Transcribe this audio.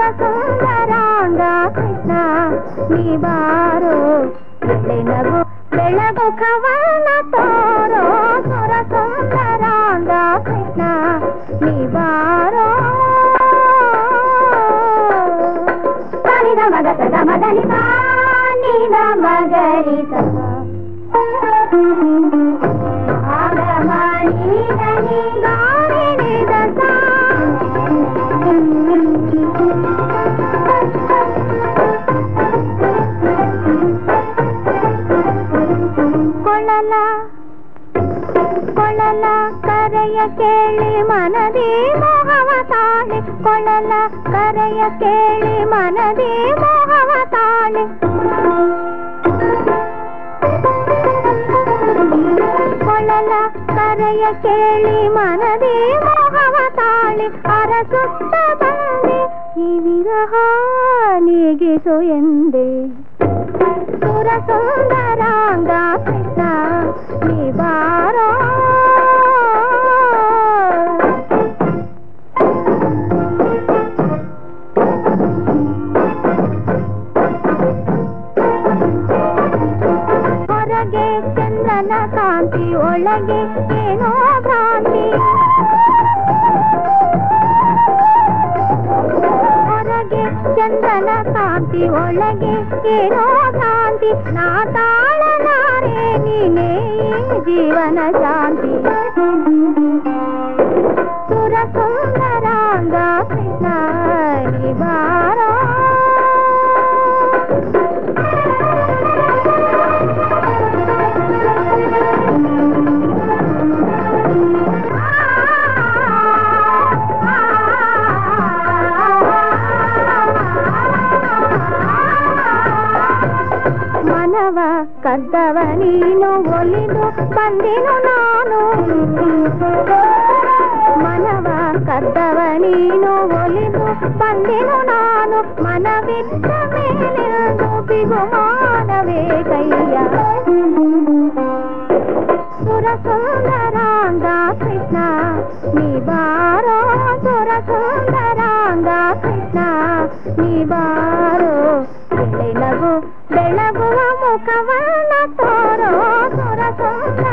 ಸುರಸುಂದರಾಂಗ ಕೃಷ್ಣ ನೀ ಬಾರೋ ನಗು ಬೆಳಗು ಕವನ ತೋರೋ ಸುರಸುಂದರಾಂಗ ಕೃಷ್ಣ ನೀ ಬಾರೋ ನಿದ ಮಗ ಸದ ಮದನಿ ನಿದ ಮಗರಿ ಕೊಳಲ ಕರೆಯ ಕೇಳಿ ಮನದಿ ಮೋಹವ ತಾಳೆ ಕೊಳಲ ಕರೆಯ ಕೇಳಿ ಮನದಿ ಮೋಹವ ತಾಳೆ ಕೊಳಲ ಕರೆಯ ಕೇಳಿ ಮನದಿ ಮೋಹವ ತಾಳೆ ಅರಸುತ್ತ ಬಂದೆ ಈ ವಿರಹ ನೀಗಿಸು ಎಂದೆ ಸುರಸುಂದರಾಂಗ ಕೃಷ್ಣ ನೀ ಬಾರೋ ಹೊರಗೆ ಚಂದ್ರನ ಕಾಂತಿ ಒಳಗೆ ಏನೋ ಭ್ರಾಂತಿ ಹೊರಗೆ ಚಂದ್ರನ ಕಾಂತಿ ಒಳಗೆ ಏನೋ ಭ್ರಾಂತಿ ನಾ ತಾಳಲಾರೆ ನೀನೇ ಜೀವನ ಶಾಂತಿ ಸುರಸುಂದರಾಂಗ ಕೃಷ್ಣ ನೀ ಬಾರೋ ಮನವ ಕದ್ದವ ನೀನು ಒಲಿದು ಬಂದೆನು ನಾನು ಮನವ ಕದ್ದವ ನೀನು ಒಲಿದು ಬಂದೆನು ನಾನು ಮನವಿದ್ದ ಮೇಲೆಂದು ಬಿಗುಮಾನವೇ ಕೈಯ ಸುರಸುಂದರಾಂಗ ಕೃಷ್ಣ ನೀ ಬಾರೋ ಸುರಸುಂದರಾಂಗ ಕೃಷ್ಣ ನೀ ಬಾರೋ ನಗು ಬೆಳಗುವ ಮುಖವನ್ನ ತೋರೋ ಸುರಸುಂದರಾಂಗ